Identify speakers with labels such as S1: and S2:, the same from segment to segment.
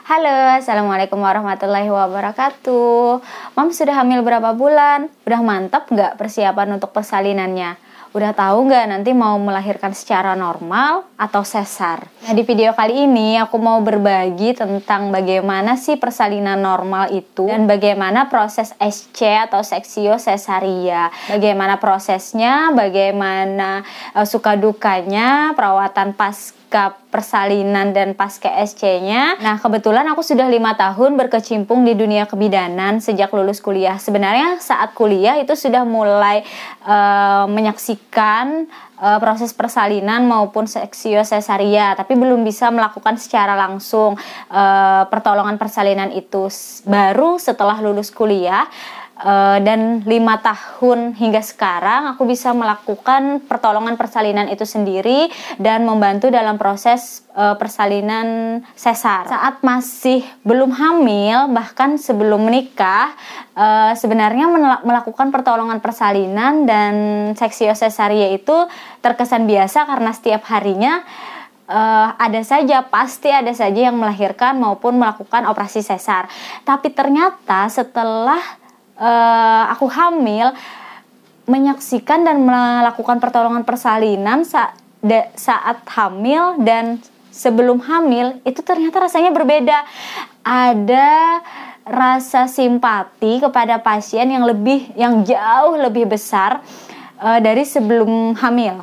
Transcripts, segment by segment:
S1: Halo, Assalamualaikum warahmatullahi wabarakatuh. Mam sudah hamil berapa bulan? Udah mantap nggak persiapan untuk persalinannya? Udah tahu nggak nanti mau melahirkan secara normal atau sesar? Nah, di video kali ini aku mau berbagi tentang bagaimana sih persalinan normal itu dan bagaimana proses SC atau seksio sesaria. Bagaimana prosesnya, bagaimana suka dukanya, perawatan pasca persalinan dan pasca SC-nya. Nah, kebetulan aku sudah 5 tahun berkecimpung di dunia kebidanan sejak lulus kuliah. Sebenarnya saat kuliah itu sudah mulai menyaksikan proses persalinan maupun seksio sesaria, tapi belum bisa melakukan secara langsung pertolongan persalinan itu. Baru setelah lulus kuliah dan 5 tahun hingga sekarang aku bisa melakukan pertolongan persalinan itu sendiri dan membantu dalam proses persalinan sesar. Saat masih belum hamil, bahkan sebelum menikah, sebenarnya melakukan pertolongan persalinan dan seksio sesaria itu terkesan biasa karena setiap harinya pasti ada saja yang melahirkan maupun melakukan operasi sesar. Tapi ternyata setelah aku hamil, menyaksikan dan melakukan pertolongan persalinan saat hamil dan sebelum hamil, itu ternyata rasanya berbeda. Ada rasa simpati kepada pasien yang jauh lebih besar dari sebelum hamil.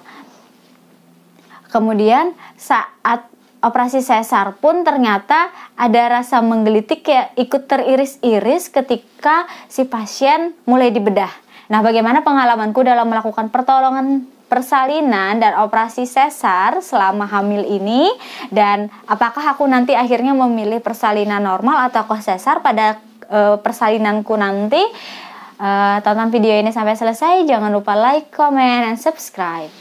S1: Kemudian saat operasi sesar pun ternyata ada rasa menggelitik, ya ikut teriris-iris ketika si pasien mulai dibedah. Nah, bagaimana pengalamanku dalam melakukan pertolongan persalinan dan operasi sesar selama hamil ini, dan apakah aku nanti akhirnya memilih persalinan normal atau sesar pada persalinanku nanti? Tonton video ini sampai selesai, jangan lupa like, comment, and subscribe.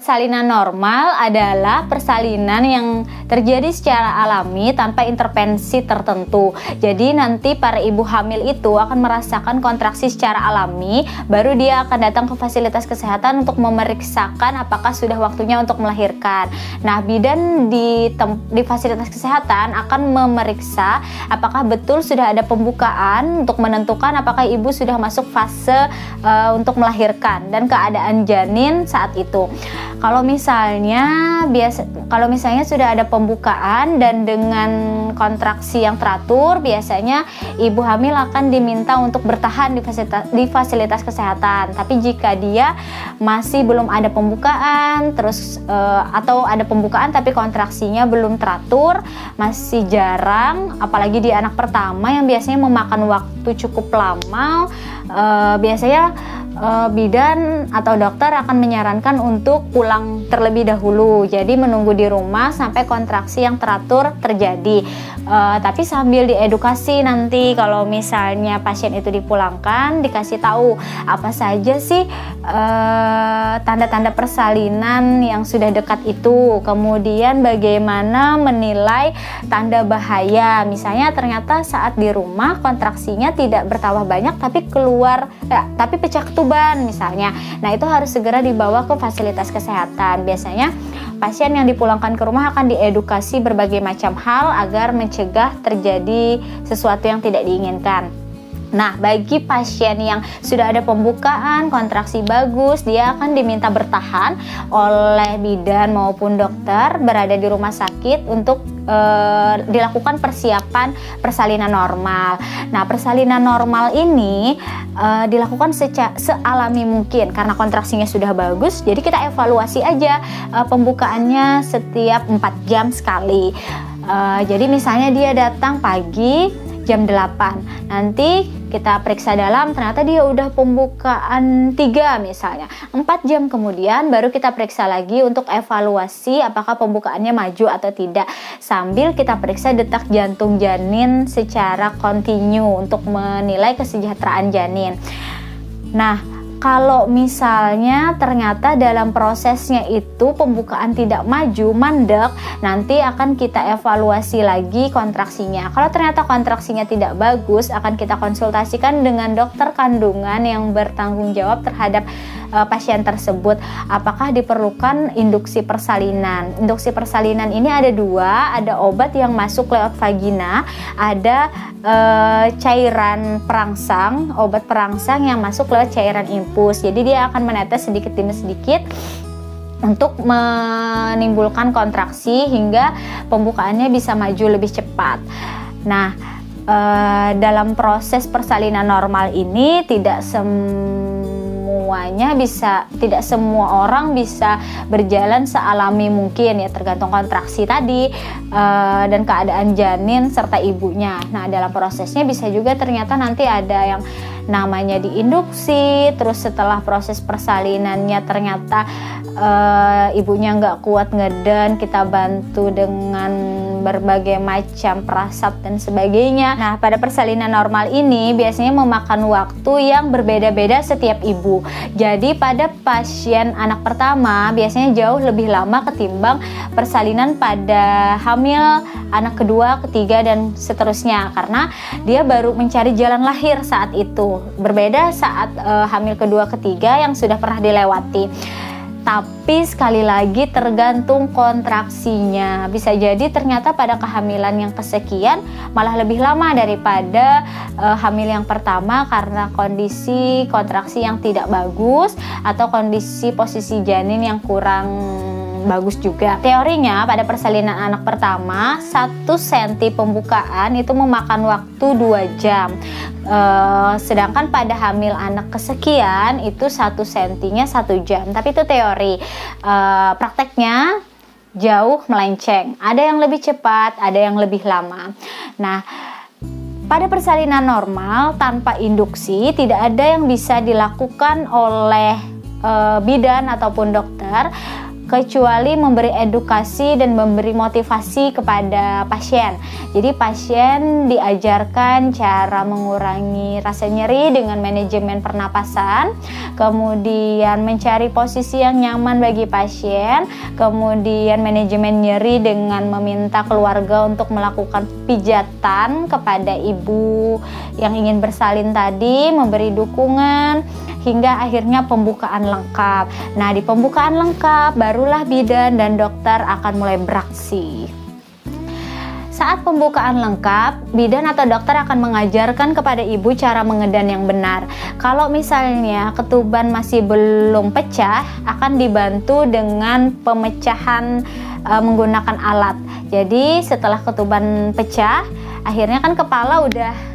S1: Persalinan normal adalah persalinan yang terjadi secara alami tanpa intervensi tertentu. Jadi nanti para ibu hamil itu akan merasakan kontraksi secara alami, baru dia akan datang ke fasilitas kesehatan untuk memeriksakan apakah sudah waktunya untuk melahirkan. Nah, bidan di fasilitas kesehatan akan memeriksa apakah betul sudah ada pembukaan untuk menentukan apakah ibu sudah masuk fase untuk melahirkan dan keadaan janin saat itu. Kalau misalnya sudah ada pembukaan dan dengan kontraksi yang teratur, biasanya ibu hamil akan diminta untuk bertahan di fasilitas kesehatan. Tapi jika dia masih belum ada pembukaan, atau ada pembukaan tapi kontraksinya belum teratur, masih jarang, apalagi di anak pertama yang biasanya memakan waktu cukup lama, biasanya bidan atau dokter akan menyarankan untuk pulang terlebih dahulu, jadi menunggu di rumah sampai kontraksi yang teratur terjadi. Tapi sambil diedukasi nanti kalau misalnya pasien itu dipulangkan, dikasih tahu apa saja sih tanda-tanda persalinan yang sudah dekat itu, kemudian bagaimana menilai tanda bahaya. Misalnya ternyata saat di rumah kontraksinya tidak bertambah banyak tapi pecah ketuban misalnya. Nah, itu harus segera dibawa ke fasilitas kesehatan. Biasanya pasien yang dipulangkan ke rumah akan diedukasi berbagai macam hal agar mencegah terjadi sesuatu yang tidak diinginkan. Nah, bagi pasien yang sudah ada pembukaan, kontraksi bagus, dia akan diminta bertahan oleh bidan maupun dokter berada di rumah sakit untuk dilakukan persiapan persalinan normal. Nah, persalinan normal ini dilakukan sealami mungkin karena kontraksinya sudah bagus. Jadi kita evaluasi aja pembukaannya setiap 4 jam sekali. Jadi misalnya dia datang pagi jam 8, nanti kita periksa dalam, ternyata dia udah pembukaan 3 misalnya, 4 jam kemudian baru kita periksa lagi untuk evaluasi apakah pembukaannya maju atau tidak, sambil kita periksa detak jantung janin secara kontinu untuk menilai kesejahteraan janin. Nah, Kalau misalnya ternyata dalam prosesnya itu pembukaan tidak maju, mandek, nanti akan kita evaluasi lagi kontraksinya. Kalau ternyata kontraksinya tidak bagus, akan kita konsultasikan dengan dokter kandungan yang bertanggung jawab terhadap pasien tersebut. Apakah diperlukan induksi persalinan? Induksi persalinan ini ada dua, ada obat yang masuk lewat vagina, ada cairan perangsang, obat perangsang yang masuk lewat cairan infus. Jadi dia akan menetes sedikit demi sedikit untuk menimbulkan kontraksi hingga pembukaannya bisa maju lebih cepat. Nah, dalam proses persalinan normal ini tidak tidak semua orang bisa berjalan sealami mungkin ya, tergantung kontraksi tadi dan keadaan janin serta ibunya. Nah, dalam prosesnya bisa juga ternyata nanti ada yang namanya diinduksi, terus setelah proses persalinannya ternyata ibunya nggak kuat ngeden, kita bantu dengan berbagai macam perasap dan sebagainya. Nah, pada persalinan normal ini biasanya memakan waktu yang berbeda-beda setiap ibu. Jadi pada pasien anak pertama biasanya jauh lebih lama ketimbang persalinan pada hamil anak kedua, ketiga, dan seterusnya, karena dia baru mencari jalan lahir saat itu. Berbeda saat hamil kedua, ketiga yang sudah pernah dilewati. Tapi sekali lagi tergantung kontraksinya. Bisa jadi ternyata pada kehamilan yang kesekian malah lebih lama daripada hamil yang pertama karena kondisi kontraksi yang tidak bagus atau kondisi posisi janin yang kurang bagus juga. Teorinya pada persalinan anak pertama 1 senti pembukaan itu memakan waktu 2 jam. Sedangkan pada hamil anak kesekian itu 1 sentinya 1 jam. Tapi itu teori. Prakteknya jauh melenceng. Ada yang lebih cepat, ada yang lebih lama. Nah, pada persalinan normal tanpa induksi tidak ada yang bisa dilakukan oleh bidan ataupun dokter kecuali memberi edukasi dan memberi motivasi kepada pasien. Jadi pasien diajarkan cara mengurangi rasa nyeri dengan manajemen pernapasan, kemudian mencari posisi yang nyaman bagi pasien, kemudian manajemen nyeri dengan meminta keluarga untuk melakukan pijatan kepada ibu yang ingin bersalin tadi, memberi dukungan, hingga akhirnya pembukaan lengkap. Nah, di pembukaan lengkap barulah bidan dan dokter akan mulai beraksi. Saat pembukaan lengkap, bidan atau dokter akan mengajarkan kepada ibu cara mengedan yang benar. Kalau misalnya ketuban masih belum pecah, akan dibantu dengan pemecahan menggunakan alat. Jadi setelah ketuban pecah, akhirnya kan kepala udah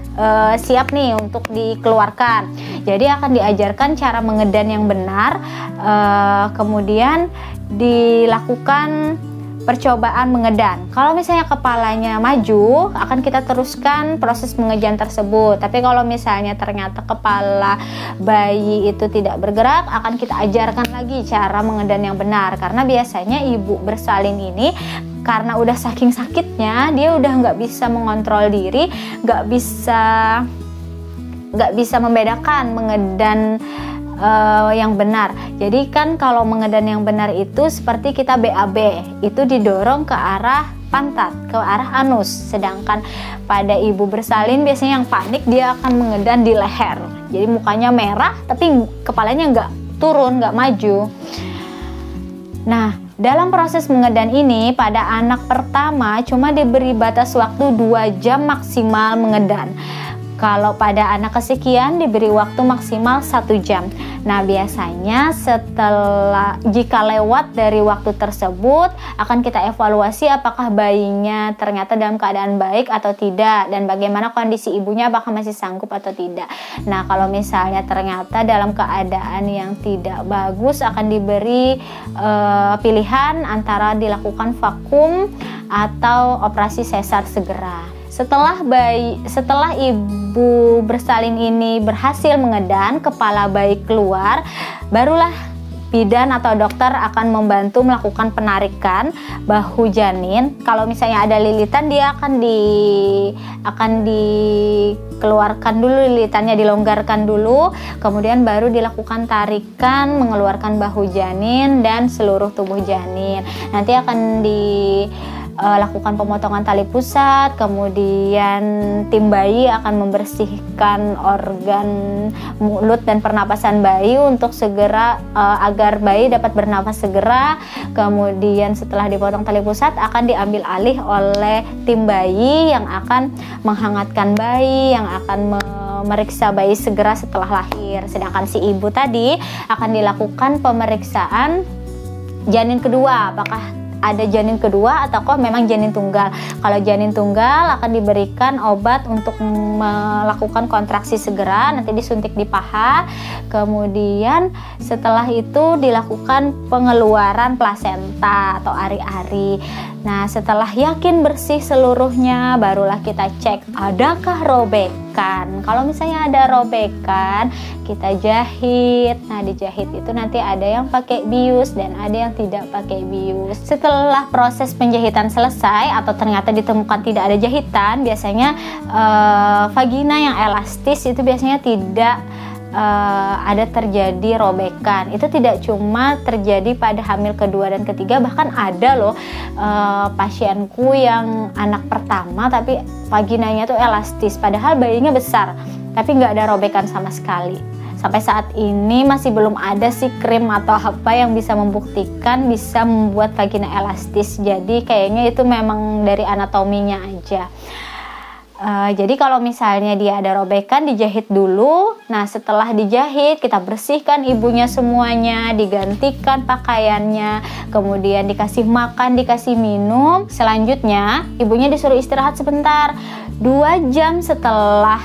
S1: siap nih untuk dikeluarkan. Jadi akan diajarkan cara mengedan yang benar, kemudian dilakukan percobaan mengedan. Kalau misalnya kepalanya maju, akan kita teruskan proses mengedan tersebut. Tapi kalau misalnya ternyata kepala bayi itu tidak bergerak, akan kita ajarkan lagi cara mengedan yang benar. Karena biasanya ibu bersalin ini karena udah saking sakitnya, dia udah nggak bisa mengontrol diri, nggak bisa membedakan mengedan yang benar. Jadi kan kalau mengedan yang benar itu seperti kita BAB, itu didorong ke arah pantat, ke arah anus. Sedangkan pada ibu bersalin biasanya yang panik dia akan mengedan di leher. Jadi mukanya merah tapi kepalanya nggak turun, nggak maju. Nah, dalam proses mengedan ini pada anak pertama cuma diberi batas waktu 2 jam maksimal mengedan. Kalau pada anak kesekian diberi waktu maksimal 1 jam. Nah, biasanya jika lewat dari waktu tersebut akan kita evaluasi apakah bayinya ternyata dalam keadaan baik atau tidak, dan bagaimana kondisi ibunya, apakah masih sanggup atau tidak. Nah, kalau misalnya ternyata dalam keadaan yang tidak bagus, akan diberi pilihan antara dilakukan vakum atau operasi sesar segera. Setelah ibu bersalin ini berhasil mengedan, kepala bayi keluar, barulah bidan atau dokter akan membantu melakukan penarikan bahu janin. Kalau misalnya ada lilitan, dia akan dikeluarkan dulu lilitannya, dilonggarkan dulu, kemudian baru dilakukan tarikan mengeluarkan bahu janin dan seluruh tubuh janin. Nanti akan lakukan pemotongan tali pusat, kemudian tim bayi akan membersihkan organ mulut dan pernapasan bayi untuk segera agar bayi dapat bernafas segera. Kemudian setelah dipotong tali pusat akan diambil alih oleh tim bayi yang akan menghangatkan bayi, yang akan memeriksa bayi segera setelah lahir. Sedangkan si ibu tadi akan dilakukan pemeriksaan janin kedua, apakah ada janin kedua atau kok memang janin tunggal. Kalau janin tunggal akan diberikan obat untuk melakukan kontraksi segera, nanti disuntik di paha. Kemudian setelah itu dilakukan pengeluaran plasenta atau ari-ari. Nah, setelah yakin bersih seluruhnya, barulah kita cek adakah robekan. Kalau misalnya ada robekan, kita jahit. Nah, dijahit itu nanti ada yang pakai bius dan ada yang tidak pakai bius. Setelah proses penjahitan selesai atau ternyata ditemukan tidak ada jahitan, biasanya vagina yang elastis itu biasanya tidak ada terjadi robekan. Itu tidak cuma terjadi pada hamil kedua dan ketiga, bahkan ada loh pasienku yang anak pertama tapi vaginanya tuh elastis, padahal bayinya besar tapi nggak ada robekan sama sekali. Sampai saat ini masih belum ada sih krim atau apa yang bisa membuktikan bisa membuat vagina elastis. Jadi kayaknya itu memang dari anatominya aja. Jadi kalau misalnya dia ada robekan, dijahit dulu. Nah, setelah dijahit kita bersihkan ibunya semuanya, digantikan pakaiannya, kemudian dikasih makan, dikasih minum. Selanjutnya ibunya disuruh istirahat sebentar. 2 jam setelah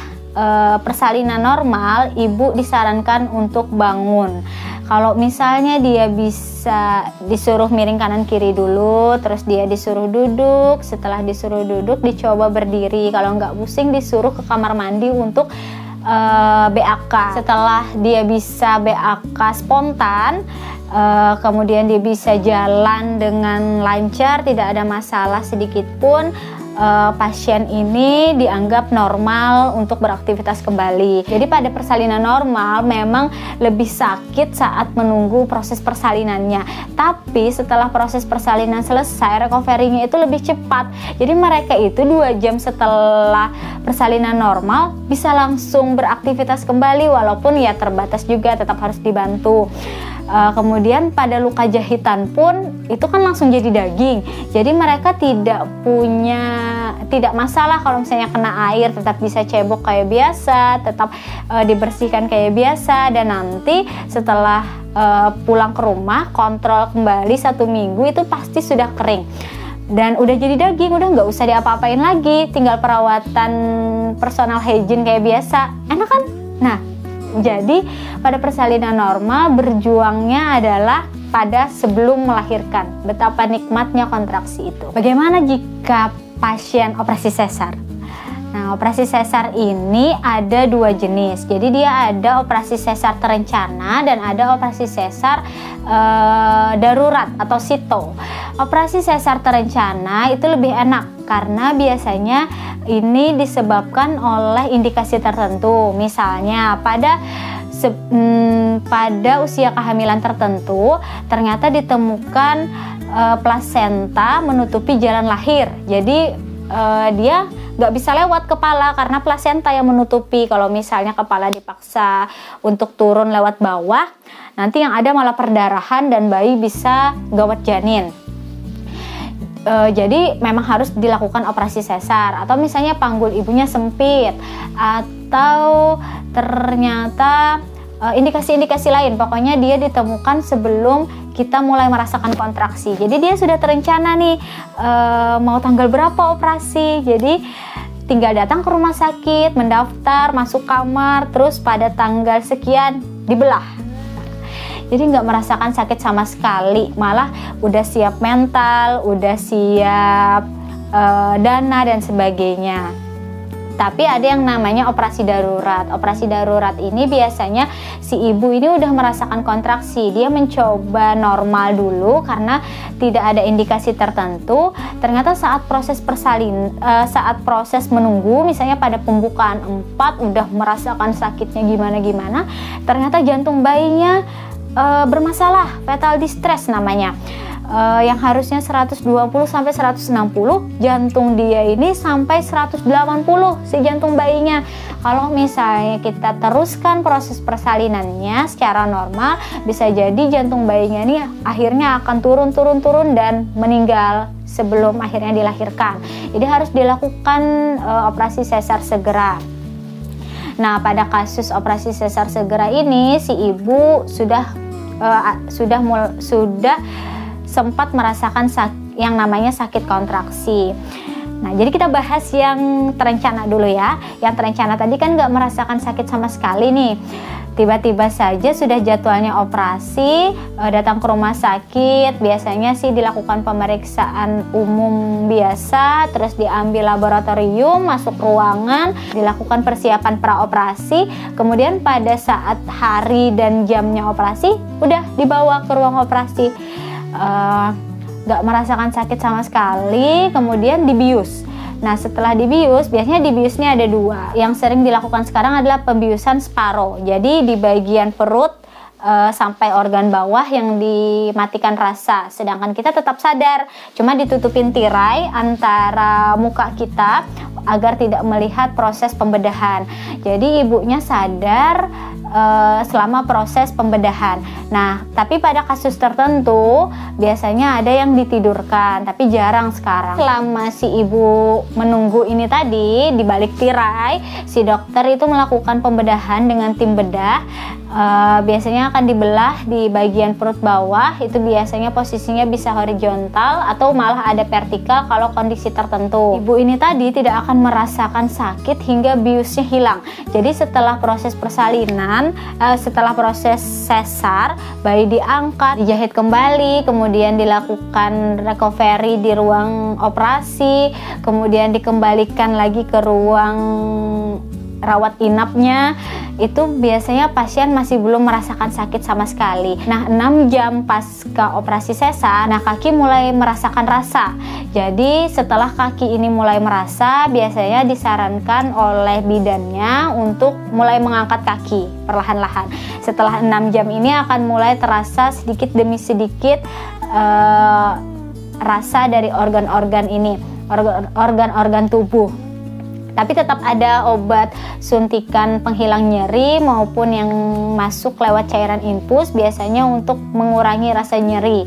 S1: persalinan normal, ibu disarankan untuk bangun. Kalau misalnya dia bisa disuruh miring kanan kiri dulu, terus dia disuruh duduk. Setelah disuruh duduk, dicoba berdiri. Kalau nggak pusing, disuruh ke kamar mandi untuk BAK. Setelah dia bisa BAK spontan, kemudian dia bisa jalan dengan lancar, tidak ada masalah sedikit pun, pasien ini dianggap normal untuk beraktivitas kembali. Jadi pada persalinan normal memang lebih sakit saat menunggu proses persalinannya, tapi setelah proses persalinan selesai, recovery-nya itu lebih cepat. Jadi mereka itu 2 jam setelah persalinan normal bisa langsung beraktivitas kembali, walaupun ya terbatas juga, tetap harus dibantu. Kemudian pada luka jahitan pun itu kan langsung jadi daging, jadi mereka tidak masalah kalau misalnya kena air, tetap bisa cebok kayak biasa, tetap dibersihkan kayak biasa. Dan nanti setelah pulang ke rumah, kontrol kembali 1 minggu, itu pasti sudah kering dan udah jadi daging, udah nggak usah diapa-apain lagi, tinggal perawatan personal hygiene kayak biasa. Enak kan? Nah, jadi pada persalinan normal berjuangnya adalah pada sebelum melahirkan. Betapa nikmatnya kontraksi itu. Bagaimana jika pasien operasi sesar? Nah, operasi sesar ini ada 2 jenis. Jadi dia ada operasi sesar terencana dan ada operasi sesar darurat atau SITO. Operasi sesar terencana itu lebih enak karena biasanya ini disebabkan oleh indikasi tertentu. Misalnya pada usia kehamilan tertentu ternyata ditemukan plasenta menutupi jalan lahir. Jadi dia nggak bisa lewat kepala karena plasenta yang menutupi. Kalau misalnya kepala dipaksa untuk turun lewat bawah, nanti yang ada malah perdarahan dan bayi bisa gawat janin. Jadi memang harus dilakukan operasi sesar. Atau misalnya panggul ibunya sempit, atau ternyata indikasi-indikasi lain. Pokoknya dia ditemukan sebelum kita mulai merasakan kontraksi. Jadi dia sudah terencana nih mau tanggal berapa operasi. Jadi tinggal datang ke rumah sakit, mendaftar, masuk kamar, terus pada tanggal sekian dibelah. Jadi nggak merasakan sakit sama sekali, malah udah siap mental, udah siap dana dan sebagainya. Tapi ada yang namanya operasi darurat. Operasi darurat ini biasanya si ibu ini udah merasakan kontraksi. Dia mencoba normal dulu karena tidak ada indikasi tertentu. Ternyata saat proses saat proses menunggu, misalnya pada pembukaan 4 udah merasakan sakitnya gimana-gimana. Ternyata jantung bayinya bermasalah, fetal distress namanya. Yang harusnya 120 sampai 160, jantung dia ini sampai 180 si jantung bayinya. Kalau misalnya kita teruskan proses persalinannya secara normal, bisa jadi jantung bayinya ini akhirnya akan turun dan meninggal sebelum akhirnya dilahirkan. Jadi harus dilakukan operasi sesar segera. Nah, pada kasus operasi sesar segera ini si ibu sudah sempat merasakan yang namanya sakit kontraksi. Nah, jadi kita bahas yang terencana dulu ya. Yang terencana tadi kan nggak merasakan sakit sama sekali nih. Tiba-tiba saja sudah jadwalnya operasi, datang ke rumah sakit. Biasanya sih dilakukan pemeriksaan umum biasa, terus diambil laboratorium, masuk ruangan, dilakukan persiapan praoperasi. Kemudian pada saat hari dan jamnya operasi, udah dibawa ke ruang operasi. Gak merasakan sakit sama sekali, kemudian dibius. Nah, setelah dibius, biasanya dibiusnya ada 2. Yang sering dilakukan sekarang adalah pembiusan sparo. Jadi di bagian perut sampai organ bawah yang dimatikan rasa, sedangkan kita tetap sadar, cuma ditutupin tirai antara muka kita agar tidak melihat proses pembedahan. Jadi ibunya sadar selama proses pembedahan. Nah, tapi pada kasus tertentu biasanya ada yang ditidurkan, tapi jarang sekarang. Selama si ibu menunggu ini tadi di balik tirai, si dokter itu melakukan pembedahan dengan tim bedah. Biasanya akan dibelah di bagian perut bawah, itu biasanya posisinya bisa horizontal atau malah ada vertikal kalau kondisi tertentu. Ibu ini tadi tidak akan merasakan sakit hingga biusnya hilang. Jadi setelah proses persalinan, setelah proses sesar, bayi diangkat, dijahit kembali, kemudian dilakukan recovery di ruang operasi, kemudian dikembalikan lagi ke ruang rawat inapnya. Itu biasanya pasien masih belum merasakan sakit sama sekali. Nah, 6 jam pasca operasi sesar, nah kaki mulai merasakan rasa. Jadi setelah kaki ini mulai merasa, biasanya disarankan oleh bidannya untuk mulai mengangkat kaki perlahan-lahan. Setelah 6 jam ini akan mulai terasa sedikit demi sedikit rasa dari organ-organ ini, organ-organ tubuh. Tapi tetap ada obat suntikan penghilang nyeri maupun yang masuk lewat cairan infus biasanya untuk mengurangi rasa nyeri.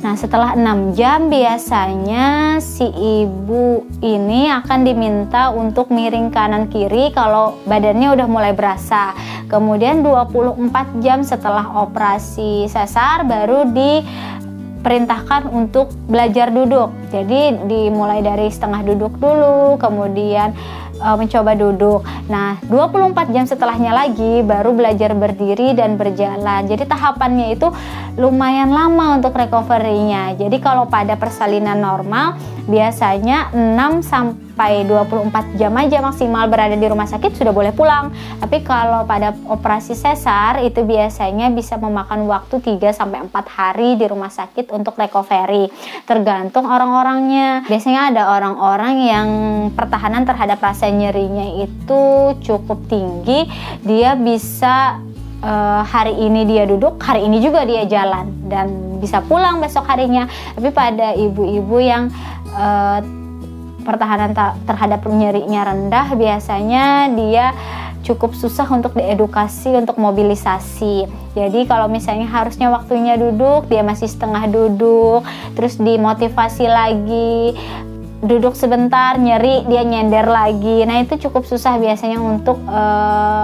S1: Nah, setelah 6 jam biasanya si ibu ini akan diminta untuk miring kanan kiri kalau badannya udah mulai berasa. Kemudian 24 jam setelah operasi sesar baru diperintahkan untuk belajar duduk. Jadi dimulai dari setengah duduk dulu, kemudian mencoba duduk. Nah, 24 jam setelahnya lagi baru belajar berdiri dan berjalan. Jadi tahapannya itu lumayan lama untuk recovery-nya. Jadi kalau pada persalinan normal biasanya 6 sampai 24 jam aja maksimal berada di rumah sakit sudah boleh pulang. Tapi kalau pada operasi sesar itu biasanya bisa memakan waktu 3 sampai 4 hari di rumah sakit untuk recovery. Tergantung orang-orangnya. Biasanya ada orang-orang yang pertahanan terhadap rasa nyerinya itu cukup tinggi. Dia bisa hari ini dia duduk, hari ini juga dia jalan dan bisa pulang besok harinya. Tapi pada ibu-ibu yang pertahanan terhadap nyerinya rendah, biasanya dia cukup susah untuk diedukasi untuk mobilisasi. Jadi kalau misalnya harusnya waktunya duduk, dia masih setengah duduk, terus dimotivasi lagi, duduk sebentar, nyeri, dia nyender lagi. Nah, itu cukup susah biasanya untuk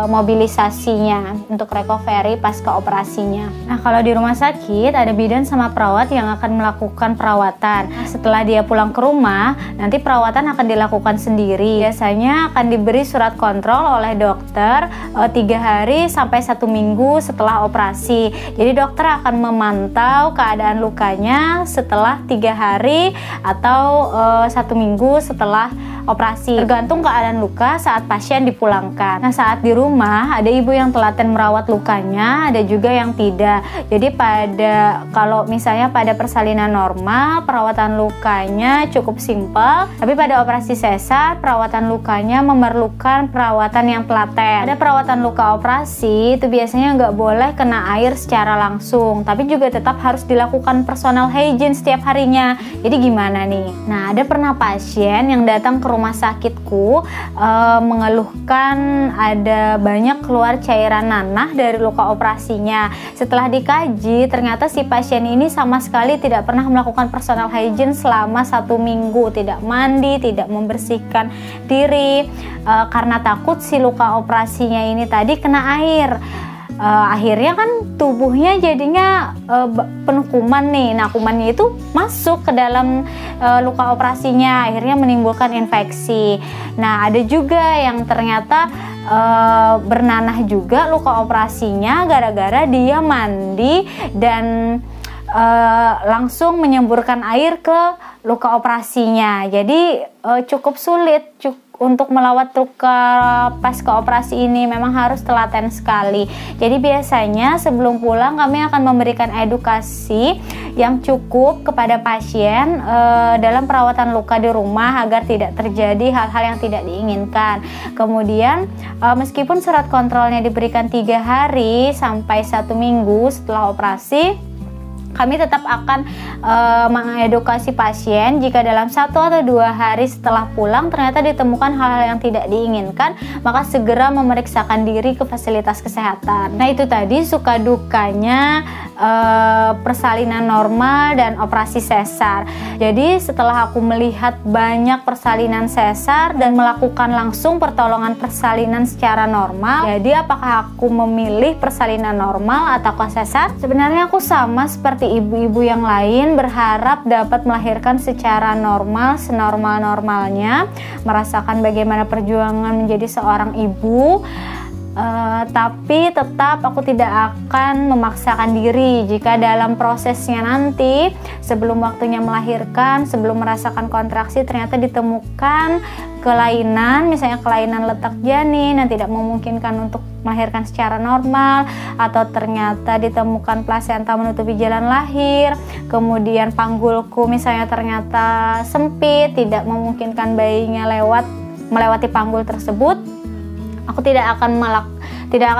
S1: mobilisasinya, untuk recovery pasca operasinya. Nah, kalau di rumah sakit ada bidan sama perawat yang akan melakukan perawatan. Nah, setelah dia pulang ke rumah, nanti perawatan akan dilakukan sendiri. Biasanya akan diberi surat kontrol oleh dokter 3 hari sampai 1 minggu setelah operasi. Jadi dokter akan memantau keadaan lukanya setelah 3 hari atau 1 minggu setelah operasi, tergantung keadaan luka saat pasien dipulangkan. Nah, saat di rumah ada ibu yang telaten merawat lukanya, ada juga yang tidak. Jadi kalau misalnya pada persalinan normal perawatan lukanya cukup simpel, tapi pada operasi sesar perawatan lukanya memerlukan perawatan yang telaten. Ada perawatan luka operasi itu biasanya nggak boleh kena air secara langsung, tapi juga tetap harus dilakukan personal hygiene setiap harinya. Jadi gimana nih? Nah, ada pernah pasien yang datang ke rumah sakitku mengeluhkan ada banyak keluar cairan nanah dari luka operasinya. Setelah dikaji, ternyata si pasien ini sama sekali tidak pernah melakukan personal hygiene selama 1 minggu, tidak mandi, tidak membersihkan diri karena takut si luka operasinya ini tadi kena air. Akhirnya kan tubuhnya jadinya penuh kuman nih. Nah, kumannya itu masuk ke dalam luka operasinya, akhirnya menimbulkan infeksi. Nah, ada juga yang ternyata bernanah juga luka operasinya gara-gara dia mandi dan langsung menyemburkan air ke luka operasinya. Jadi cukup sulit untuk melawat luka pasca operasi ini, memang harus telaten sekali. Jadi biasanya sebelum pulang kami akan memberikan edukasi yang cukup kepada pasien dalam perawatan luka di rumah agar tidak terjadi hal-hal yang tidak diinginkan. Kemudian meskipun surat kontrolnya diberikan 3 hari sampai 1 minggu setelah operasi, kami tetap akan mengedukasi pasien jika dalam 1 atau 2 hari setelah pulang ternyata ditemukan hal-hal yang tidak diinginkan, maka segera memeriksakan diri ke fasilitas kesehatan. Nah, itu tadi suka dukanya persalinan normal dan operasi sesar. Jadi setelah aku melihat banyak persalinan sesar dan melakukan langsung pertolongan persalinan secara normal, jadi apakah aku memilih persalinan normal atau sesar? Sebenarnya aku sama seperti ibu-ibu yang lain, berharap dapat melahirkan secara normal, senormal-normalnya, merasakan bagaimana perjuangan menjadi seorang ibu. Tapi tetap aku tidak akan memaksakan diri jika dalam prosesnya nanti sebelum waktunya melahirkan, sebelum merasakan kontraksi ternyata ditemukan kelainan, misalnya kelainan letak janin yang tidak memungkinkan untuk melahirkan secara normal, atau ternyata ditemukan plasenta menutupi jalan lahir, kemudian panggulku misalnya ternyata sempit, tidak memungkinkan bayinya melewati panggul tersebut, aku tidak akan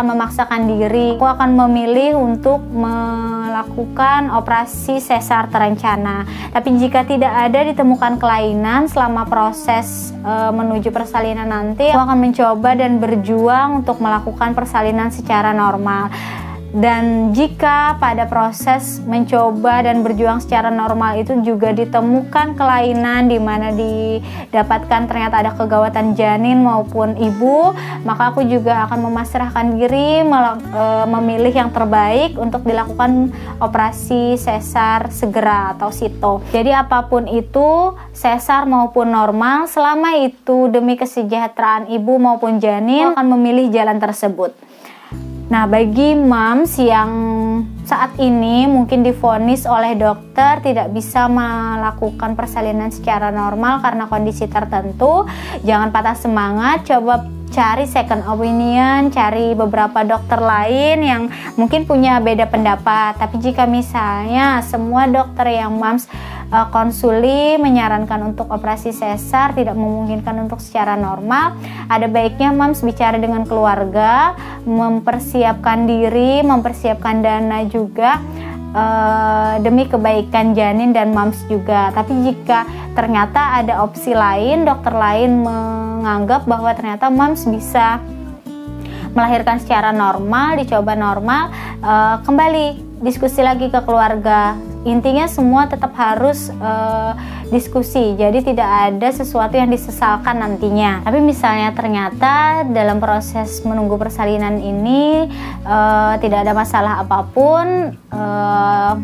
S1: memaksakan diri. Aku akan memilih untuk melakukan operasi sesar terencana. Tapi jika tidak ada ditemukan kelainan selama proses menuju persalinan nanti, aku akan mencoba dan berjuang untuk melakukan persalinan secara normal. Dan jika pada proses mencoba dan berjuang secara normal itu juga ditemukan kelainan di mana didapatkan ternyata ada kegawatan janin maupun ibu, maka aku juga akan memasrahkan diri memilih yang terbaik untuk dilakukan operasi sesar segera atau SITO. Jadi apapun itu, sesar maupun normal, selama itu demi kesejahteraan ibu maupun janin, akan memilih jalan tersebut. Nah, bagi moms yang saat ini mungkin divonis oleh dokter tidak bisa melakukan persalinan secara normal karena kondisi tertentu, jangan patah semangat, coba cari second opinion, cari beberapa dokter lain yang mungkin punya beda pendapat. Tapi jika misalnya semua dokter yang moms konsuli menyarankan untuk operasi sesar tidak memungkinkan untuk secara normal, ada baiknya moms bicara dengan keluarga, mempersiapkan diri, mempersiapkan dana juga demi kebaikan janin dan moms juga. Tapi jika ternyata ada opsi lain, dokter lain menganggap bahwa ternyata moms bisa melahirkan secara normal, dicoba normal, kembali diskusi lagi ke keluarga. Intinya semua tetap harus diskusi, jadi tidak ada sesuatu yang disesalkan nantinya. Tapi misalnya ternyata dalam proses menunggu persalinan ini tidak ada masalah apapun,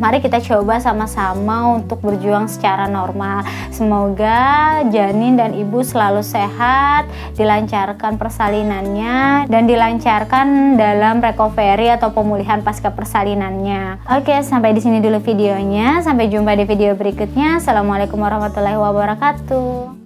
S1: mari kita coba sama-sama untuk berjuang secara normal. Semoga janin dan ibu selalu sehat, dilancarkan persalinannya, dan dilancarkan dalam recovery atau pemulihan pasca persalinannya. Oke, sampai di sini dulu videonya. Sampai jumpa di video berikutnya. Assalamualaikum warahmatullahi wabarakatuh.